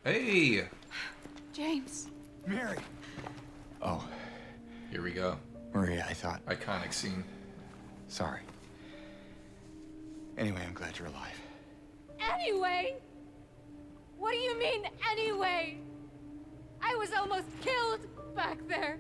Hey! James. Mary! Oh, Here we go. Maria, I thought... Iconic scene. Sorry. Anyway, I'm glad you're alive. Anyway? What do you mean, anyway? I was almost killed back there.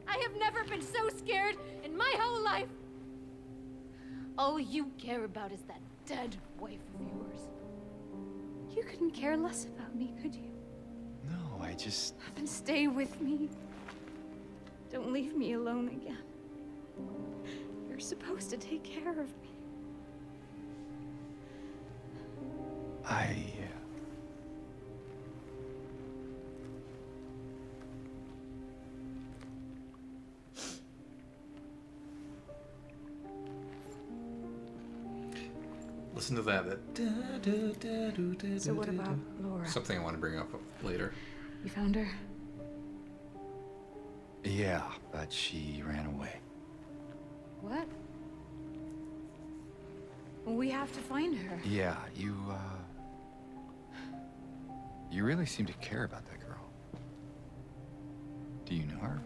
I have never been so scared in my whole life. All you care about is that dead wife of yours. You couldn't care less about me, could you? No, I just... Then stay with me. Don't leave me alone again. You're supposed to take care of me. Listen to that. So what about Laura? Something I want to bring up later. You found her? Yeah, but she ran away. What? We have to find her. Yeah, you really seem to care about that girl. Do you know her?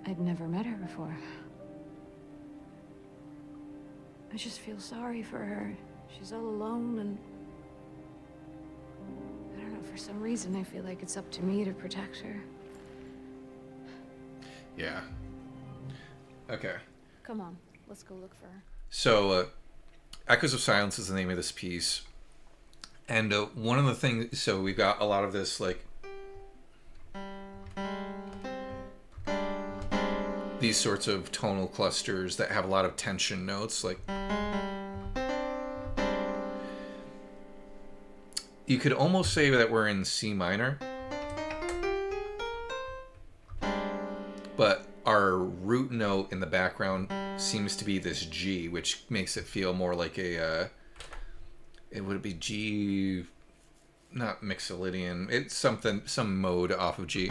I'd never met her before. I just feel sorry for her. She's all alone and... I don't know, for some reason I feel like it's up to me to protect her. Yeah. Okay. Come on, let's go look for her. So, Echoes of Silence is the name of this piece. And one of the things... So we've got a lot of this, like... These sorts of tonal clusters that have a lot of tension notes, like... You could almost say that we're in C minor. But our root note in the background seems to be this G, which makes it feel more like a... it would be G... Not Mixolydian. It's some mode off of G.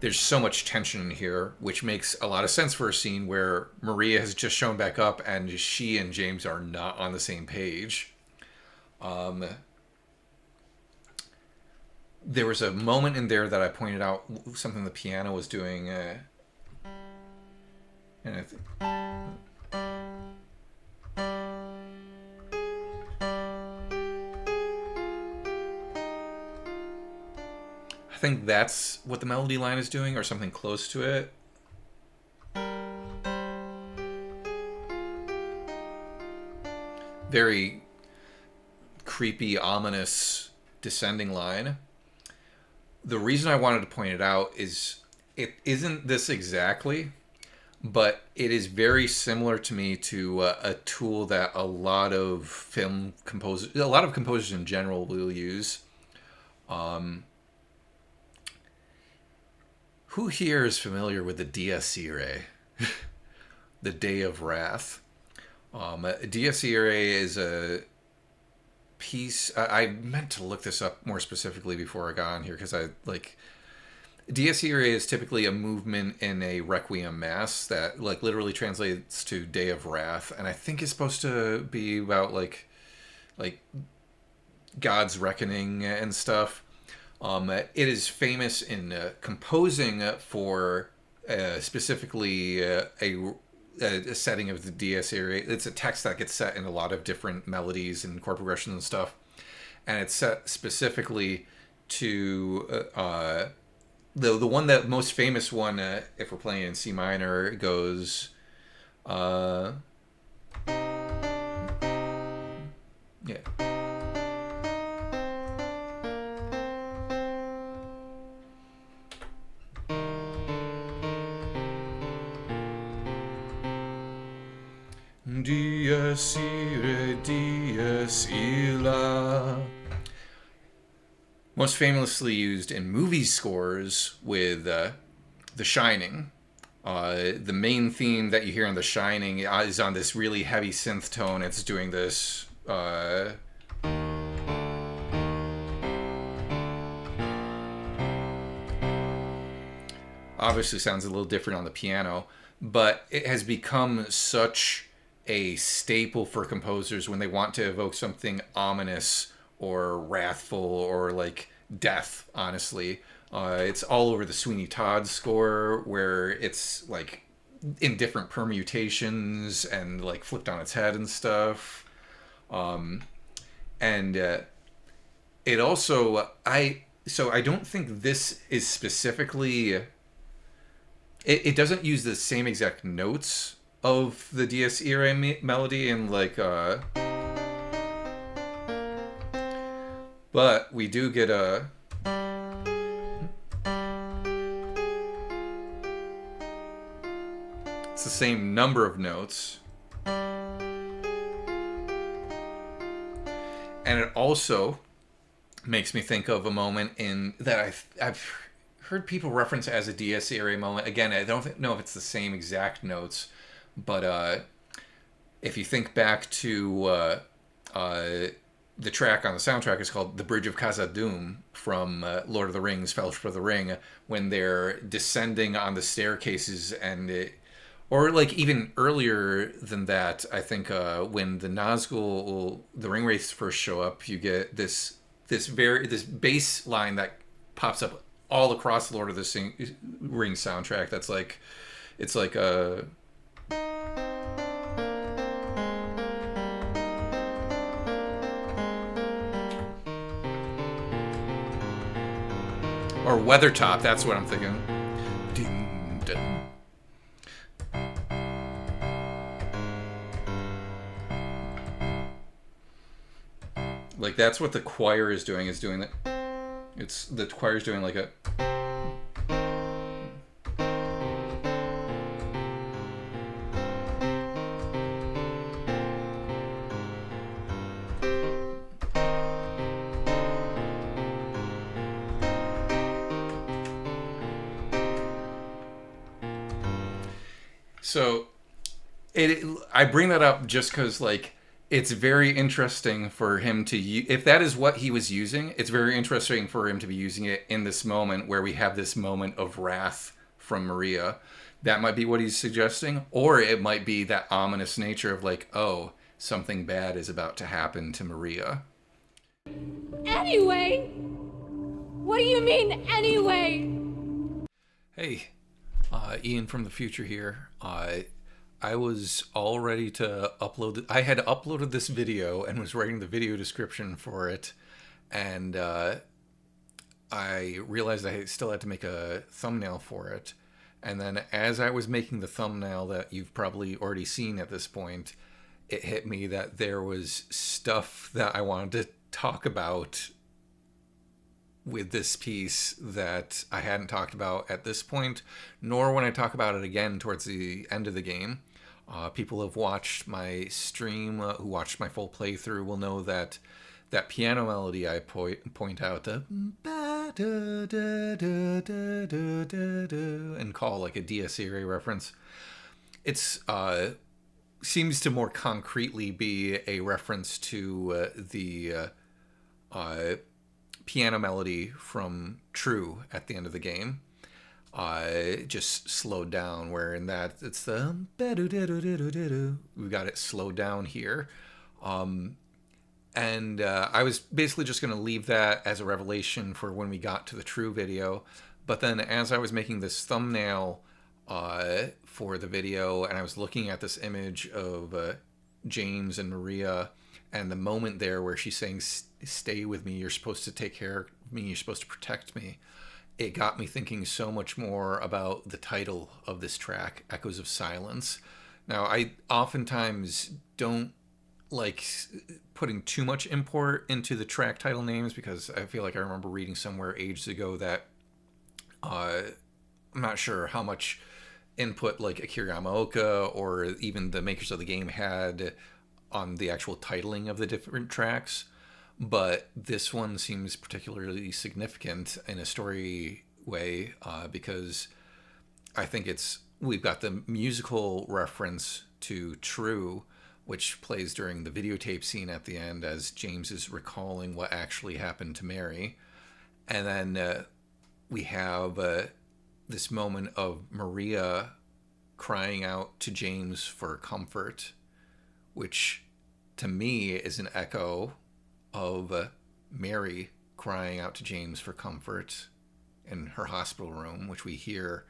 There's so much tension in here, which makes a lot of sense for a scene where Maria has just shown back up and she and James are not on the same page. There was a moment in there that I pointed out something the piano was doing, and I think... I think that's what the melody line is doing, or something close to it. Very creepy, ominous descending line. The reason I wanted to point it out is it isn't this exactly, but it is very similar to me to a tool that a lot of composers in general will use. Who here is familiar with the Dies Irae? The Day of Wrath. Dies Irae is a piece... I meant to look this up more specifically before I got on here, because Dies Irae is typically a movement in a Requiem Mass that literally translates to Day of Wrath, and I think it's supposed to be about like God's reckoning and stuff. It is famous in composing for specifically a setting of the Dies Irae. It's a text that gets set in a lot of different melodies and chord progressions and stuff, and it's set specifically to the one that most famous one. If we're playing in C minor, it goes. Yeah. Dies irae, dies illa. Most famously used in movie scores with The Shining. The main theme that you hear in The Shining is on this really heavy synth tone. It's doing this... obviously sounds a little different on the piano, but it has become such a staple for composers when they want to evoke something ominous or wrathful or like death, honestly. It's all over the Sweeney Todd score, where it's like in different permutations and like flipped on its head and stuff. And it also, I don't think this is specifically. It doesn't use the same exact notes of the Dies Irae melody and like but we do get a it's the same number of notes, and it also makes me think of a moment in that I've heard people reference as a Dies Irae moment. Again, I don't know if it's the same exact notes, but if you think back to the track on the soundtrack is called "The Bridge of Khazad-dûm" from Lord of the Rings, Fellowship of the Ring, when they're descending on the staircases, and or like even earlier than that, I think when the Nazgul, the ring wraiths first show up, you get this bass line that pops up all across the Lord of the Rings soundtrack. That's like, it's like a or Weathertop. That's what I'm thinking. Ding, ding. Like that's what the choir is doing. Is doing that. It's the choir's doing like a. So, I bring that up just because like it's very interesting for him to if that is what he was using, it's very interesting for him to be using it in this moment where we have this moment of wrath from Maria. That might be what he's suggesting, or it might be that ominous nature of like, oh, something bad is about to happen to Maria. Anyway? What do you mean, anyway? Hey, Ian from the future here. I was all ready to upload. I had uploaded this video and was writing the video description for it, and I realized I still had to make a thumbnail for it. And then as I was making the thumbnail that you've probably already seen at this point, it hit me that there was stuff that I wanted to talk about with this piece that I hadn't talked about at this point, nor when I talk about it again towards the end of the game. People who have watched my stream, who watched my full playthrough, will know that that piano melody I point out, the and call like a Dies Irae reference. It's seems to more concretely be a reference to the piano melody from True at the end of the game. Just slowed down, where in that it's the we got it slowed down here. And I was basically just going to leave that as a revelation for when we got to the True video. But then as I was making this thumbnail for the video, and I was looking at this image of James and Maria, and the moment there where she's saying, "Stay with me, you're supposed to take care of me, you're supposed to protect me," it got me thinking so much more about the title of this track, Echoes of Silence. Now, I oftentimes don't like putting too much import into the track title names, because I feel like I remember reading somewhere ages ago that I'm not sure how much input like Akira Yamaoka or even the makers of the game had on the actual titling of the different tracks. But this one seems particularly significant in a story way because I think we've got the musical reference to True, which plays during the videotape scene at the end as James is recalling what actually happened to Mary. And then we have this moment of Maria crying out to James for comfort which to me is an echo of Mary crying out to James for comfort in her hospital room, which we hear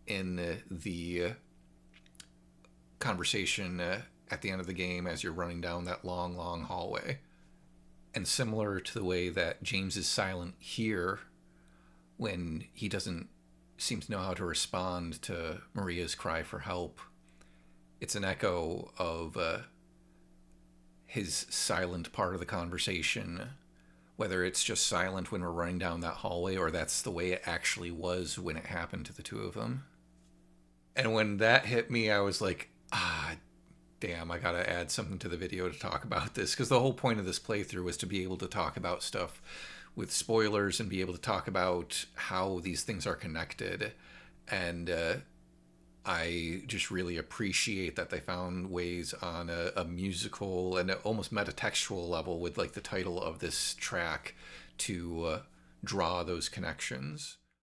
in the conversation at the end of the game as you're running down that long, long hallway. And similar to the way that James is silent here when he doesn't seem to know how to respond to Maria's cry for help, it's an echo of his silent part of the conversation, whether it's just silent when we're running down that hallway or that's the way it actually was when it happened to the two of them. And when that hit me, I was like, damn, I gotta add something to the video to talk about this, because the whole point of this playthrough was to be able to talk about stuff with spoilers and be able to talk about how these things are connected. And I just really appreciate that they found ways on a musical and almost metatextual level with like the title of this track to draw those connections.